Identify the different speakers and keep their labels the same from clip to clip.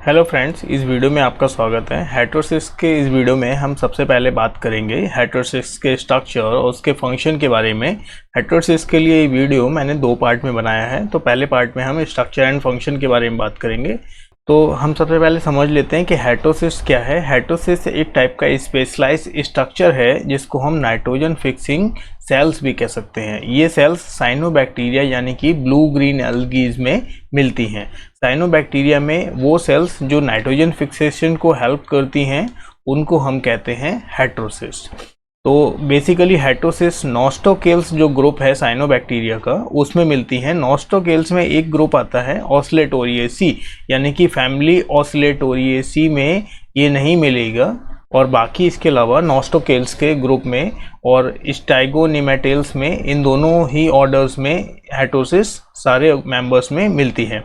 Speaker 1: Hello friends, इस video में आपका स्वागत है। हेटेरोसिस के इस वीडियो में हम सबसे पहले बात करेंगे हेटेरोसिस के स्ट्रक्चर और उसके फंक्शन के बारे में। हेटेरोसिस के लिए ये वीडियो मैंने दो पार्ट में बनाया है। तो पहले पार्ट में हम स्ट्रक्चर एंड फंक्शन के बारे में बात करेंगे। तो हम सबसे पहले समझ लेते हैं कि हेटेरोसिस क्या है। हेटेरोसिस एक टाइप का स्पेशलाइज्ड स्ट्रक्चर है जिसको हम नाइट्रोजन फिक्सिंग सेल्स भी कह सकते हैं। ये सेल्स साइनोबैक्टीरिया यानी कि ब्लू ग्रीन एल्गीज में मिलती हैं। साइनोबैक्टीरिया में वो सेल्स जो नाइट्रोजन फिक्सेशन को हेल्प करती हैं उनको हम कहते हैं हेटेरोसिस। तो बेसिकली हेटेरोसिस नॉस्टोकेल्स जो ग्रुप है साइनोबैक्टीरिया का उसमें मिलती हैं। नॉस्टोकेल्स में एक ग्रुप आता है ऑस्लेटोरिएसी यानी कि फैमिली ऑस्लेटोरिएसी में ये नहीं मिलेगा, और बाकी इसके अलावा नॉस्टोकेल्स के ग्रुप में और स्टाइगोनिमेटेल्स में, इन दोनों ही ऑर्डर्स में हेटेरोसिस सारे मेंबर्स में मिलती है।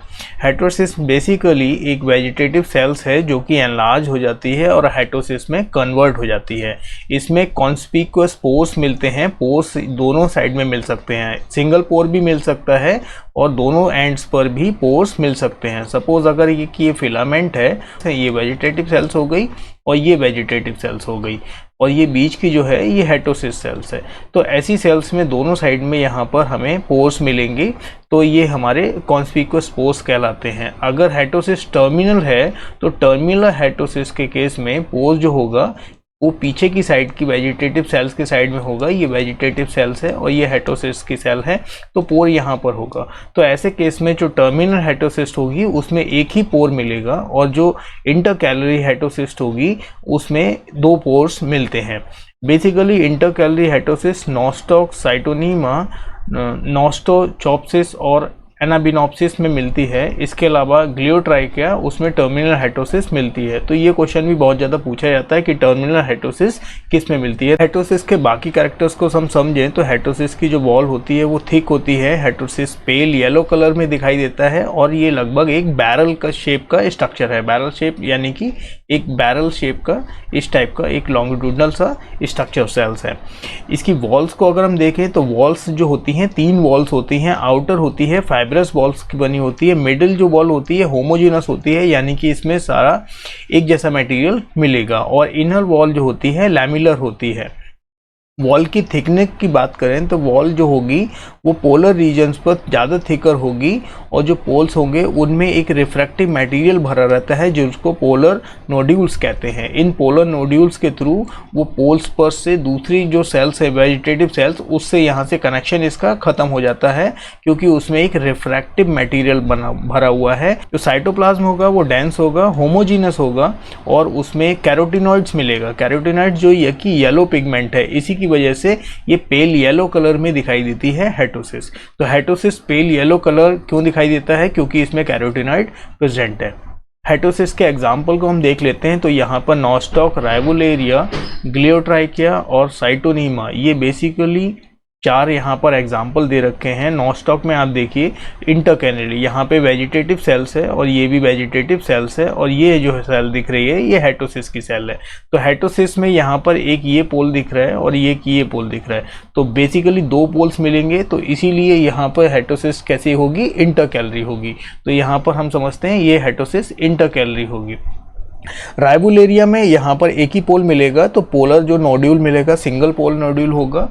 Speaker 1: हेटेरोसिस बेसिकली एक वेजिटेटिव सेल्स है जो कि एनलार्ज हो जाती है और हेटेरोसिस में कन्वर्ट हो जाती है। इसमें कॉन्स्पिक्यूअस पोर्स मिलते हैं। पोर्स दोनों साइड में मिल सकते हैं, सिंगल पोर भी मिल सकता है और दोनों एंड्स पर भी पोर्स मिल सकते हैं। सपोज अगर ये फिलामेंट है, ये वेजिटेटिव सेल्स हो गई और ये वेजिटेटिव सेल्स हो गई, और ये बीच की जो है ये हेटेरोसिस सेल्स है। तो ऐसी सेल्स में दोनों साइड में यहाँ पर हमें पोर्स मिलेंगे, तो ये हमारे कॉन्स्पिक्यूअस पोर्स कहलाते हैं। अगर हेटेरोसिस टर्मिनल है तो टर्मिनल हेटेरोसिस के केस में पोर्स जो होगा वो पीछे की साइड की वेजिटेटिव सेल्स के साइड में होगा। ये वेजिटेटिव सेल्स है और ये हेटेरोसिस की सेल है, तो पोर यहाँ पर होगा। तो ऐसे केस में जो टर्मिनल हेटेरोसिस्ट होगी उसमें एक ही पोर मिलेगा, और जो इंटरकैलरी हेटेरोसिस्ट होगी उसमें दो पोर्स मिलते हैं। बेसिकली इंटरकैलरी हेटेरोसिस नॉस्टोसाइटोनीमा, नॉस्टोचॉप्सिस और एनाबिनोप्सिस में मिलती है। इसके अलावा ग्लियोट्राइकिया उसमें टर्मिनल हेटेरोसिस मिलती है। तो ये क्वेश्चन भी बहुत ज़्यादा पूछा जाता है कि टर्मिनल हेटेरोसिस किस में मिलती है। हेटेरोसिस के बाकी कैरेक्टर्स को हम समझें तो हेटेरोसिस की जो वॉल होती है वो थिक होती है। हेटेरोसिस पेल येलो कलर में दिखाई देता है और ये लगभग एक बैरल का शेप का स्ट्रक्चर है। बैरल शेप यानी कि एक बैरल शेप का इस टाइप का एक लॉन्गिट्यूडनल सा स्ट्रक्चर सेल्स है। इसकी वॉल्स को अगर हम देखें तो वॉल्स जो होती हैं, तीन वॉल्स होती हैं। आउटर होती है फाइब्रस वॉल्स की बनी होती है। मिडिल जो वॉल होती है होमोजेनस होती है यानी कि इसमें सारा एक जैसा मटेरियल मिलेगा, और इनर वॉल जो होती है लैमिलर होती है। वॉल की थिकनेस की बात करें तो वॉल जो होगी वो पोलर रीजन्स पर ज़्यादा थिकर होगी, और जो पोल्स होंगे उनमें एक रिफ्रैक्टिव मटेरियल भरा रहता है जिसको पोलर नोड्यूल्स कहते हैं। इन पोलर नोड्यूल्स के थ्रू वो पोल्स पर से दूसरी जो सेल्स है वेजिटेटिव सेल्स, उससे यहाँ से कनेक्शन इसका ख़त्म हो जाता है क्योंकि उसमें एक रिफ्रैक्टिव मटेरियल भरा हुआ है। जो साइटोप्लाज्म होगा वो डेंस होगा, होमोजीनस होगा, और उसमें कैरोटिनॉइड्स मिलेगा। कैरोटिनॉइड्स जो ये कि येलो पिगमेंट है, इसी की वजह से ये पेल येलो कलर में दिखाई देती है हेटेरोसिस। तो हेटेरोसिस पेल येलो कलर क्यों दिखाई देता है? क्योंकि इसमें कैरोटिनॉइड प्रेजेंट है। हेटेरोसिस के एग्जाम्पल को हम देख लेते हैं। तो यहाँ पर नॉस्टॉक, राइवोलेरिया, ग्लियोट्राइकिया और साइटोनीमा, ये बेसिकली चार यहाँ पर एग्जाम्पल दे रखे हैं। नॉस्टॉक में आप देखिए इंटरकैलरी, यहाँ पे वेजिटेटिव सेल्स है और ये भी वेजिटेटिव सेल्स है, और ये जो सेल दिख रही है ये हेटेरोसिस की सेल है। तो हेटेरोसिस में यहाँ पर एक ये पोल दिख रहा है और एक ये पोल दिख रहा है, तो बेसिकली दो पोल्स मिलेंगे। तो इसीलिए यहाँ पर हेटेरोसिस कैसी होगी? इंटरकैलरी होगी। तो यहाँ पर हम समझते हैं ये हेटेरोसिस इंटरकैलरी होगी। राइवोलेरिया में यहाँ पर एक ही पोल मिलेगा, तो पोलर जो नोड्यूल मिलेगा सिंगल पोल नोड्यूल होगा।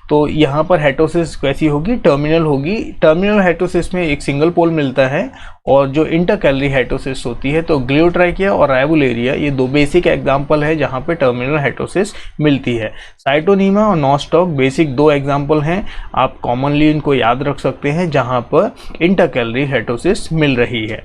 Speaker 1: तो यहाँ पर हेटेरोसिस कैसी होगी? टर्मिनल होगी। टर्मिनल हेटेरोसिस में एक सिंगल पोल मिलता है, और जो इंटरकैलरी हेटेरोसिस होती है, तो ग्लियोट्राइकिया और राइवोलेरिया ये दो बेसिक एग्जाम्पल है जहाँ पे टर्मिनल हेटेरोसिस मिलती है। साइटोनीमा और नॉस्टॉक बेसिक दो एग्जाम्पल हैं, आप कॉमनली इनको याद रख सकते हैं जहाँ पर इंटरकैलरी हेटेरोसिस मिल रही है।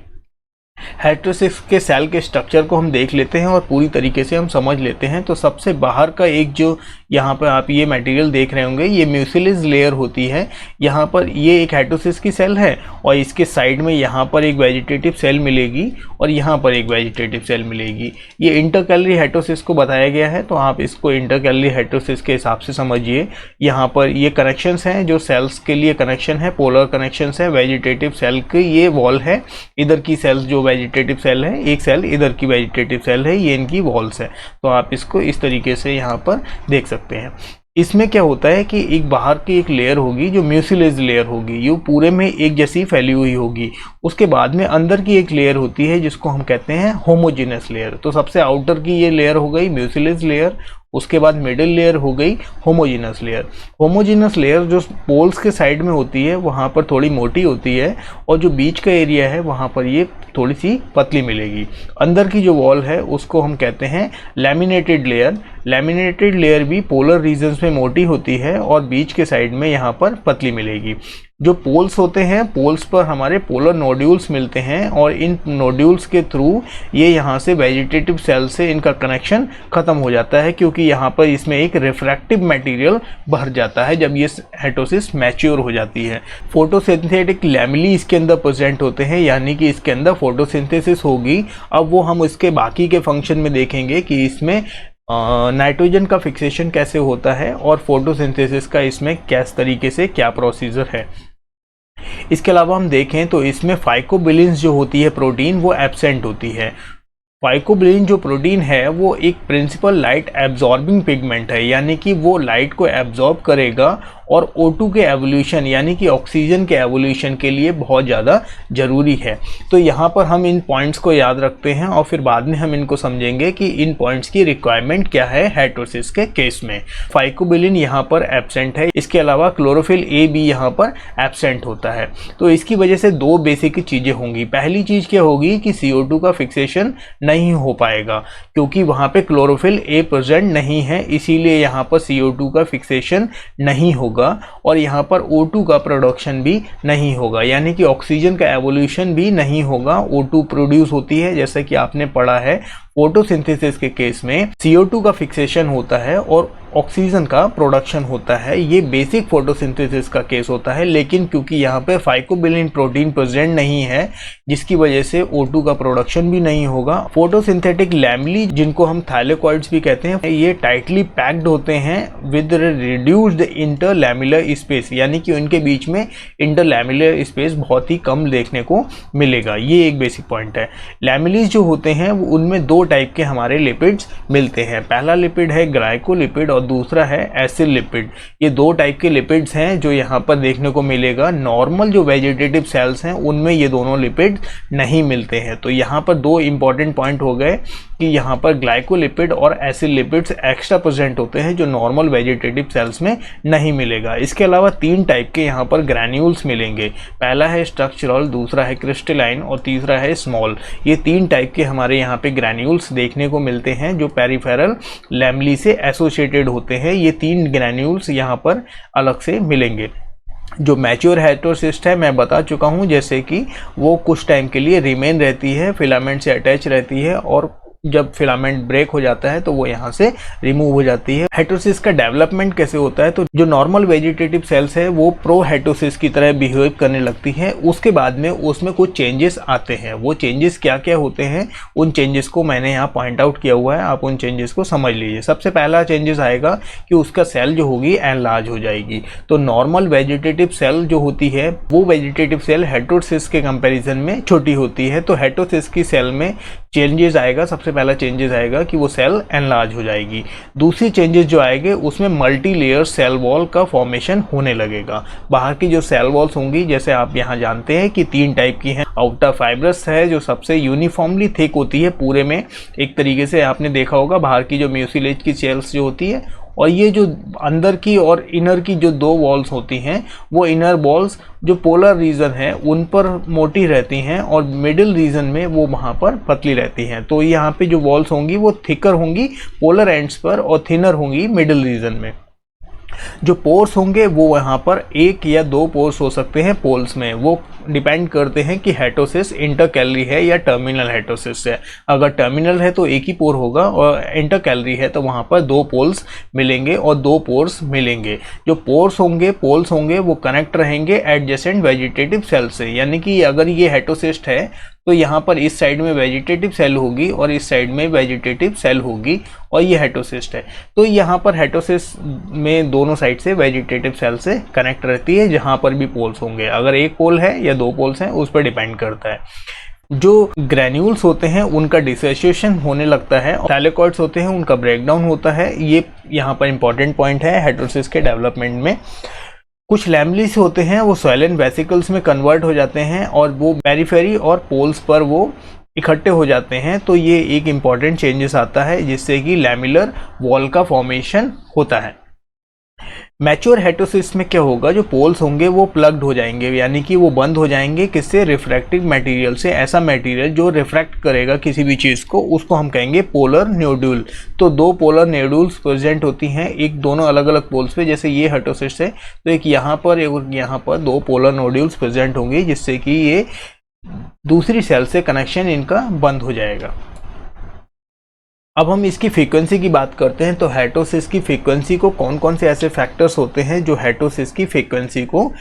Speaker 1: हेटेरोसिस के सेल के स्ट्रक्चर को हम देख लेते हैं और पूरी तरीके से हम समझ लेते हैं। तो सबसे बाहर का एक जो यहाँ पर आप ये मटेरियल देख रहे होंगे ये म्यूसिलेज लेयर होती है। यहाँ पर ये एक हेटेरोसिस की सेल है और इसके साइड में यहाँ पर एक वेजिटेटिव सेल मिलेगी और यहाँ पर एक वेजिटेटिव सेल मिलेगी। ये इंटरकैलरी हेटेरोसिस को बताया गया है, तो आप इसको इंटरकैलरी हेटेरोसिस के हिसाब से समझिए। यहाँ पर ये कनेक्शंस हैं जो सेल्स के लिए कनेक्शन है, पोलर कनेक्शंस है। वेजिटेटिव सेल की ये वॉल है, इधर की सेल्स जो वेजिटेटिव सेल है, एक सेल इधर की वेजिटेटिव सेल है, ये इनकी वॉल्स है। तो आप इसको इस तरीके से यहाँ पर देख सकते हैं। इसमें क्या होता है कि एक बाहर की एक लेयर होगी जो म्यूसिलेज लेयर होगी, ये पूरे में एक जैसी फैली हुई होगी। उसके बाद में अंदर की एक लेयर होती है जिसको हम कहते हैं होमोजेनस लेयर। तो सबसे आउटर की ये लेयर हो गई म्यूसिलेज लेयर, उसके बाद मिडिल लेयर हो गई होमोजेनस लेयर। होमोजेनस लेयर जो पोल्स के साइड में होती है वहाँ पर थोड़ी मोटी होती है, और जो बीच का एरिया है वहाँ पर ये थोड़ी सी पतली मिलेगी। अंदर की जो वॉल है उसको हम कहते हैं लैमिनेटेड लेयर। लैमिनेटेड लेयर भी पोलर रीजन्स में मोटी होती है और बीच के साइड में यहाँ पर पतली मिलेगी। जो पोल्स होते हैं, पोल्स पर हमारे पोलर नोड्यूल्स मिलते हैं, और इन नोड्यूल्स के थ्रू ये यहाँ से वेजिटेटिव सेल से इनका कनेक्शन ख़त्म हो जाता है, क्योंकि यहाँ पर इसमें एक रिफ्रैक्टिव मटेरियल भर जाता है जब ये हेटोसिस मैच्योर हो जाती है। फोटोसिंथेटिक लैमेली इसके अंदर प्रेजेंट होते हैं, यानी कि इसके अंदर फोटोसिंथेसिस होगी। अब वो हम इसके बाकी के फंक्शन में देखेंगे कि इसमें नाइट्रोजन का फिक्सेशन कैसे होता है और फोटोसिंथेसिस का इसमें किस तरीके से क्या प्रोसीजर है। इसके अलावा हम देखें तो इसमें फाइकोबिलिन्स जो होती है प्रोटीन, वो एब्सेंट होती है। फाइकोबिलिन जो प्रोटीन है वो एक प्रिंसिपल लाइट एब्जॉर्बिंग पिगमेंट है, यानी कि वो लाइट को एब्जॉर्ब करेगा और O2 के एवोल्यूशन यानी कि ऑक्सीजन के एवोल्यूशन के लिए बहुत ज़्यादा ज़रूरी है। तो यहाँ पर हम इन पॉइंट्स को याद रखते हैं और फिर बाद में हम इनको समझेंगे कि इन पॉइंट्स की रिक्वायरमेंट क्या है हेटरोसिस के केस में। फाइकोबिलिन यहाँ पर एब्सेंट है, इसके अलावा क्लोरोफिल ए भी यहाँ पर एब्सेंट होता है। तो इसकी वजह से दो बेसिक चीज़ें होंगी। पहली चीज़ क्या होगी कि CO2 का फिक्सेशन नहीं हो पाएगा, क्योंकि वहाँ पे क्लोरोफिल ए प्रेजेंट नहीं है, इसीलिए यहाँ पर CO2 का फिक्सेशन नहीं होगा और यहाँ पर O2 का प्रोडक्शन भी नहीं होगा, यानी कि ऑक्सीजन का एवोल्यूशन भी नहीं होगा। O2 प्रोड्यूस होती है, जैसा कि आपने पढ़ा है फोटोसिंथेसिस के केस में CO2 का फिक्सेशन होता है और ऑक्सीजन का प्रोडक्शन होता है। ये बेसिक फोटोसिंथेसिस का केस होता है, लेकिन क्योंकि यहाँ पे फाइकोबिलिन प्रोटीन प्रेजेंट नहीं है, जिसकी वजह से O2 का प्रोडक्शन भी नहीं होगा। फोटोसिंथेटिक लैमेली, जिनको हम थाइलेकॉइड्स भी कहते हैं, ये टाइटली पैक्ड होते हैं विद रिड्यूस्ड इंटरलैमेलर स्पेस, यानी कि उनके बीच में इंटरलैमेलर स्पेस बहुत ही कम देखने को मिलेगा। ये एक बेसिक पॉइंट है। लैमेलीज जो होते हैं उनमें दो टाइप के हमारे लिपिड्स मिलते हैं। पहला लिपिड है ग्लाइकोलिपिड और दूसरा है एसिड लिपिड। ये दो टाइप के लिपिड्स हैं जो यहाँ पर देखने को मिलेगा। नॉर्मल जो वेजिटेटिव सेल्स हैं उनमें ये दोनों लिपिड नहीं मिलते हैं। तो यहाँ पर दो इंपॉर्टेंट पॉइंट हो गए कि यहाँ पर ग्लाइकोलिपिड और एसिड लिपिड्स एक्स्ट्रा प्रेजेंट होते हैं जो नॉर्मल वेजिटेटिव सेल्स में नहीं मिलेगा। इसके अलावा तीन टाइप के यहाँ पर ग्रैन्यूल्स मिलेंगे। पहला है स्ट्रक्चरल, दूसरा है क्रिस्टलाइन और तीसरा है स्मॉल। ये तीन टाइप के हमारे यहाँ पे ग्रैन्यूल्स देखने को मिलते हैं जो पेरिफेरल लैमेली से एसोसिएटेड होते हैं। ये तीन ग्रैन्यूल्स यहाँ पर अलग से मिलेंगे। जो मैच्योर हेटरोसिस्ट है मैं बता चुका हूँ, जैसे कि वो कुछ टाइम के लिए रिमेन रहती है, फिलामेंट से अटैच रहती है और जब फिलामेंट ब्रेक हो जाता है तो वो यहाँ से रिमूव हो जाती है। हेटरोसिस का डेवलपमेंट कैसे होता है, तो जो नॉर्मल वेजिटेटिव सेल्स है वो प्रो हेटरोसिस की तरह बिहेव करने लगती है। उसके बाद में उसमें कुछ चेंजेस आते हैं। वो चेंजेस क्या क्या होते हैं, उन चेंजेस को मैंने यहाँ पॉइंट आउट किया हुआ है, आप उन चेंजेस को समझ लीजिए। सबसे पहला चेंजेस आएगा कि उसका सेल जो होगी एनलार्ज हो जाएगी। तो नॉर्मल वेजिटेटिव सेल जो होती है वो वेजिटेटिव सेल हेटरोसिस के कंपेरिजन में छोटी होती है। तो हेटरोसिस की सेल में चेंजेस आएगा, सबसे पहला चेंजेस आएगा कि वो सेल एनलार्ज हो जाएगी। दूसरी चेंजेस जो आएंगे उसमें मल्टी लेयर सेल वॉल का फॉर्मेशन होने लगेगा। बाहर की जो सेल वॉल्स होंगी, जैसे आप यहाँ जानते हैं कि तीन टाइप की हैं। आउटर फाइब्रस है जो सबसे यूनिफॉर्मली थिक होती है पूरे में, एक तरीके से आपने देखा होगा बाहर की जो म्यूसिलेज की सेल्स जो होती है, और ये जो अंदर की और इनर की जो दो वॉल्स होती हैं वो इनर वॉल्स जो पोलर रीजन है उन पर मोटी रहती हैं और मिडिल रीजन में वो वहाँ पर पतली रहती हैं। तो यहाँ पे जो वॉल्स होंगी वो थिकर होंगी पोलर एंड्स पर और थिनर होंगी मिडिल रीजन में। जो पोर्स होंगे वो यहाँ पर एक या दो पोर्स हो सकते हैं पोल्स में, वो डिपेंड करते हैं कि हेटरोसिस इंटरकैलरी है या टर्मिनल हेटरोसिस है। अगर टर्मिनल है तो एक ही पोर होगा और इंटरकैलरी है तो वहाँ पर दो पोल्स मिलेंगे और दो पोर्स मिलेंगे। जो पोर्स होंगे पोल्स होंगे वो कनेक्ट रहेंगे एडजेसेंट वेजिटेटिव सेल से, यानी कि अगर ये हेटरोसिस्ट है तो यहाँ पर इस साइड में वेजिटेटिव सेल होगी और इस साइड में वेजिटेटिव सेल होगी और ये हेटरोसिस्ट है। तो यहाँ पर हेटरोसिस्ट में दोनों साइड से वेजिटेटिव सेल से कनेक्ट रहती है जहाँ पर भी पोल्स होंगे। अगर एक पोल है या दो पोल्स हैं उस पर डिपेंड करता है। जो ग्रेन्यूल्स होते हैं उनका डिसोसिएशन होने लगता है, थैलेकॉइड्स होते हैं उनका ब्रेकडाउन होता है। ये यहाँ पर इंपॉर्टेंट पॉइंट है हेटेरोसिस के डेवलपमेंट में। कुछ लैमेलिस होते हैं वो स्वैलन वेसिकल्स में कन्वर्ट हो जाते हैं और वो पेरिफेरी और पोल्स पर वो इकट्ठे हो जाते हैं। तो ये एक इम्पॉर्टेंट चेंजेस आता है जिससे कि लैमिलर वॉल का फॉर्मेशन होता है। मैच्योर हेटेरोसिस में क्या होगा, जो पोल्स होंगे वो प्लग्ड हो जाएंगे, यानी कि वो बंद हो जाएंगे। किससे? रिफ्रैक्टिव मटेरियल से। ऐसा मटेरियल जो रिफ्रैक्ट करेगा किसी भी चीज़ को, उसको हम कहेंगे पोलर न्यूड्यूल। तो दो पोलर न्यूड्यूल्स प्रेजेंट होती हैं, एक दोनों अलग अलग पोल्स पे। जैसे ये हेटेरोसिस है तो एक यहाँ पर एक यहाँ पर दो पोलर न्यूड्यूल्स प्रेजेंट होंगे जिससे कि ये दूसरी सेल से कनेक्शन इनका बंद हो जाएगा। अब हम इसकी फ्रीक्वेंसी की बात करते हैं। तो हेटेरोसिस की फ्रीक्वेंसी को कौन कौन से ऐसे फैक्टर्स होते हैं जो हेटेरोसिस की फ्रीक्वेंसी को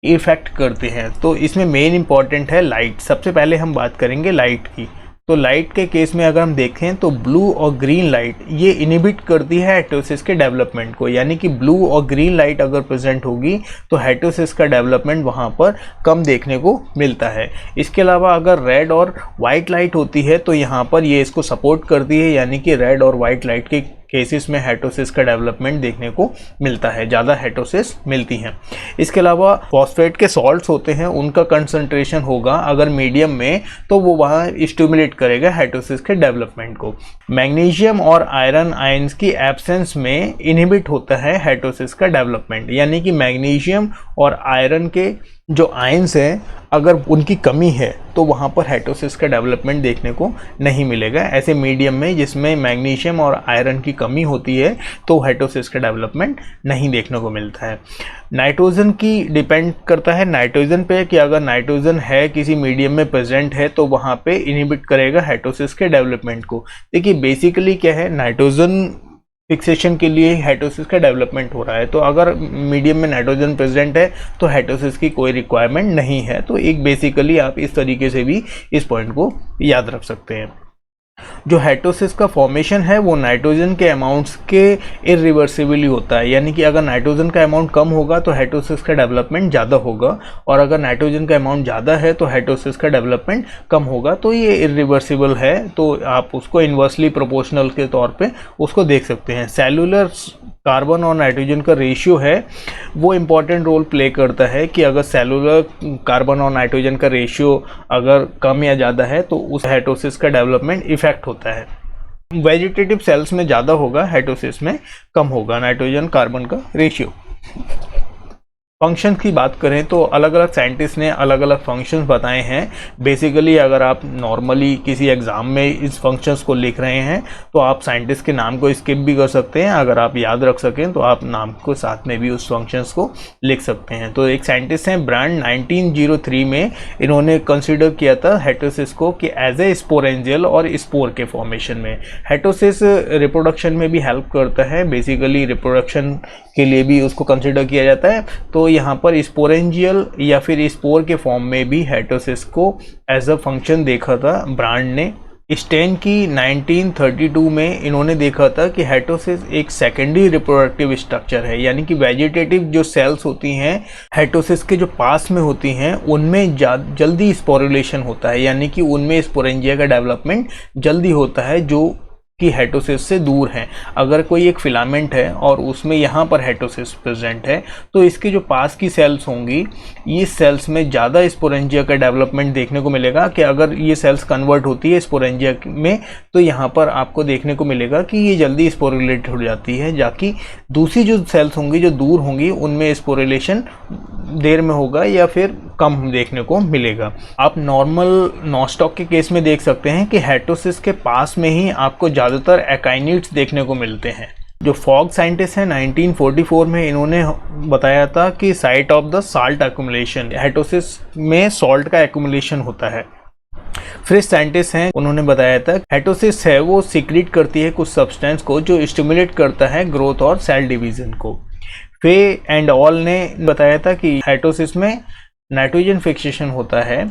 Speaker 1: इफेक्ट करते हैं। तो इसमें मेन इंपॉर्टेंट है लाइट। सबसे पहले हम बात करेंगे लाइट की। तो लाइट के केस में अगर हम देखें तो ब्लू और ग्रीन लाइट ये इनहिबिट करती है हेटेरोसिस के डेवलपमेंट को, यानी कि ब्लू और ग्रीन लाइट अगर प्रेजेंट होगी तो हेटेरोसिस का डेवलपमेंट वहाँ पर कम देखने को मिलता है। इसके अलावा अगर रेड और वाइट लाइट होती है तो यहाँ पर ये इसको सपोर्ट करती है, यानी कि रेड और वाइट लाइट के केसेस में हेटेरोसिस का डेवलपमेंट देखने को मिलता है, ज़्यादा हेटेरोसिस मिलती हैं। इसके अलावा फॉस्फेट के सॉल्ट्स होते हैं उनका कंसंट्रेशन होगा अगर मीडियम में तो वो वहाँ स्टिमुलेट करेगा हेटेरोसिस के डेवलपमेंट को। मैग्नीशियम और आयरन आयंस की एब्सेंस में इनहिबिट होता है हेटेरोसिस का डेवलपमेंट, यानी कि मैग्नीशियम और आयरन के जो आयंस हैं अगर उनकी कमी है तो वहाँ पर हेटेरोसिस का डेवलपमेंट देखने को नहीं मिलेगा। ऐसे मीडियम में जिसमें मैग्नीशियम और आयरन की कमी होती है तो हेटेरोसिस का डेवलपमेंट नहीं देखने को मिलता है। नाइट्रोजन की डिपेंड करता है नाइट्रोजन पे कि अगर नाइट्रोजन है किसी मीडियम में प्रेजेंट है तो वहाँ पे इनहिबिट करेगा हेटेरोसिस के डेवलपमेंट को। देखिए बेसिकली क्या है, नाइट्रोजन फिक्सेशन के लिए हेटेरोसिस का डेवलपमेंट हो रहा है। तो अगर मीडियम में नाइट्रोजन प्रेजेंट है तो हेटेरोसिस की कोई रिक्वायरमेंट नहीं है। तो एक बेसिकली आप इस तरीके से भी इस पॉइंट को याद रख सकते हैं। जो हेटेरोसिस का फॉर्मेशन है वो नाइट्रोजन के अमाउंट्स के इरिवर्सिबली होता है, यानी कि अगर नाइट्रोजन का अमाउंट कम होगा तो हेटेरोसिस का डेवलपमेंट ज़्यादा होगा और अगर नाइट्रोजन का अमाउंट ज़्यादा है तो हेटेरोसिस का डेवलपमेंट कम होगा। तो ये इरिवर्सिबल है, तो आप उसको इन्वर्सली प्रोपोर्शनल के तौर पे उसको देख सकते हैं। सेलुलर कार्बन और नाइट्रोजन का रेशियो है वो इम्पॉर्टेंट रोल प्ले करता है कि अगर सेलुलर कार्बन और नाइट्रोजन का रेशियो अगर कम या ज़्यादा है तो उस हेटेरोसिस का डेवलपमेंट इफेक्ट होता है। वेजिटेटिव सेल्स में ज़्यादा होगा, हेटेरोसिस में कम होगा नाइट्रोजन कार्बन का रेशियो। फंक्शन की बात करें तो अलग अलग साइंटिस्ट ने अलग अलग फंक्शंस बताए हैं। बेसिकली अगर आप नॉर्मली किसी एग्ज़ाम में इस फंक्शंस को लिख रहे हैं तो आप साइंटिस्ट के नाम को स्किप भी कर सकते हैं। अगर आप याद रख सकें तो आप नाम को साथ में भी उस फंक्शंस को लिख सकते हैं। तो एक साइंटिस्ट हैं ब्रांड, 1903 में इन्होंने कंसिडर किया था हेटेरोसिस को कि एज ए स्पोरेंजियल और स्पोर के फॉर्मेशन में। हेटेरोसिस रिप्रोडक्शन में भी हेल्प करता है, बेसिकली रिप्रोडक्शन के लिए भी उसको कंसिडर किया जाता है। तो यहाँ पर स्पोरेंजियल या फिर स्पोर के फॉर्म में भी हेटेरोसिस को एज अ फंक्शन देखा था ब्रांड ने। स्टेन की 1932 में इन्होंने देखा था कि हेटेरोसिस एक सेकेंडरी रिप्रोडक्टिव स्ट्रक्चर है, यानी कि वेजिटेटिव जो सेल्स होती हैं हेटेरोसिस के जो पास में होती हैं उनमें जल्दी स्पोरुलेशन होता है, यानी कि उनमें स्पोरेंजिया का डेवलपमेंट जल्दी होता है जो कि हेटेरोसिस से दूर है। अगर कोई एक फिलामेंट है और उसमें यहाँ पर हेटेरोसिस प्रेजेंट है तो इसके जो पास की सेल्स होंगी ये सेल्स में ज़्यादा स्पोरेंजिया का डेवलपमेंट देखने को मिलेगा कि अगर ये सेल्स कन्वर्ट होती है स्पोरेंजिया में तो यहाँ पर आपको देखने को मिलेगा कि ये जल्दी स्पोरुलेट हो जाती है, जबकि दूसरी जो सेल्स होंगी जो दूर होंगी उनमें स्पोरुलेशन देर में होगा या फिर कम देखने को मिलेगा। आप नॉर्मल नॉस्टॉक के केस में देख सकते हैं कि हेटेरोसिस के पास में ही आपको ज़्यादातर एकाइनिड्स देखने को मिलते हैं। जो फॉग साइंटिस्ट हैं 1944 में इन्होंने बताया था कि site of the salt accumulation, heterosis में सॉल्ट का एक्यूमुलेशन होता है। फ्रिश साइंटिस्ट हैं, उन्होंने बताया था हेटेरोसिस है वो सीक्रेट करती है कुछ सब्सटेंस को जो स्टिमुलेट करता है ग्रोथ और सेल डिवीजन को। फे एंड ऑल ने बताया था कि हेटेरोसिस में नाइट्रोजन फिक्सेशन होता है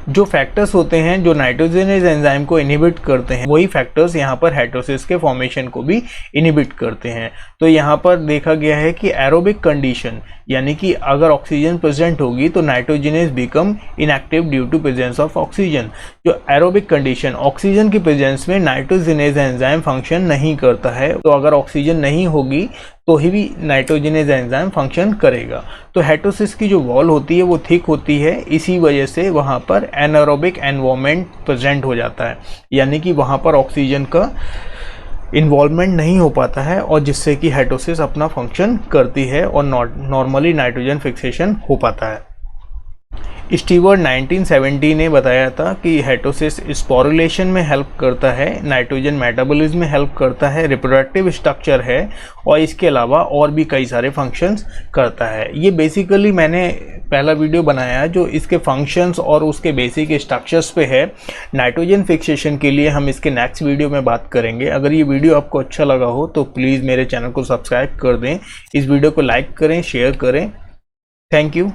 Speaker 1: जो फैक्टर्स होते हैं जो नाइट्रोजनेज एंजाइम को इनहिबिट करते हैं, वही फैक्टर्स यहाँ पर हेटोसिस के फॉर्मेशन को भी इनहिबिट करते हैं। तो यहाँ पर देखा गया है कि एरोबिक कंडीशन, यानी कि अगर ऑक्सीजन प्रेजेंट होगी तो nitrogenase become inactive due to presence of oxygen. जो एरोबिक कंडीशन, ऑक्सीजन की प्रेजेंस में नाइट्रोजनेज एंजाइम फंक्शन नहीं करता है, तो अगर ऑक्सीजन नहीं होगी तो ही भी नाइट्रोजनेज एंजाइम फंक्शन करेगा। तो हेटोसिस की जो वॉल होती है वो थिक होती है, इसी वजह से वहाँ पर एनारोबिक एनवायरनमेंट प्रेजेंट हो जाता है, यानी कि वहाँ पर ऑक्सीजन का इन्वॉल्वमेंट नहीं हो पाता है और जिससे कि हेटोसिस अपना फंक्शन करती है और नॉर्मली नाइट्रोजन फिक्सेशन हो पाता है। स्टीवर्ट 1970 ने बताया था कि हेटोसिस स्पोरुलेशन में हेल्प करता है, नाइट्रोजन मेटाबॉलिज्म में हेल्प करता है, रिप्रोडक्टिव स्ट्रक्चर है और इसके अलावा और भी कई सारे फंक्शंस करता है। ये बेसिकली मैंने पहला वीडियो बनाया है जो इसके फंक्शंस और उसके बेसिक स्ट्रक्चर्स पे है। नाइट्रोजन फिक्सेशन के लिए हम इसके नेक्स्ट वीडियो में बात करेंगे। अगर ये वीडियो आपको अच्छा लगा हो तो प्लीज़ मेरे चैनल को सब्सक्राइब कर दें, इस वीडियो को लाइक करें, शेयर करें। Thank you.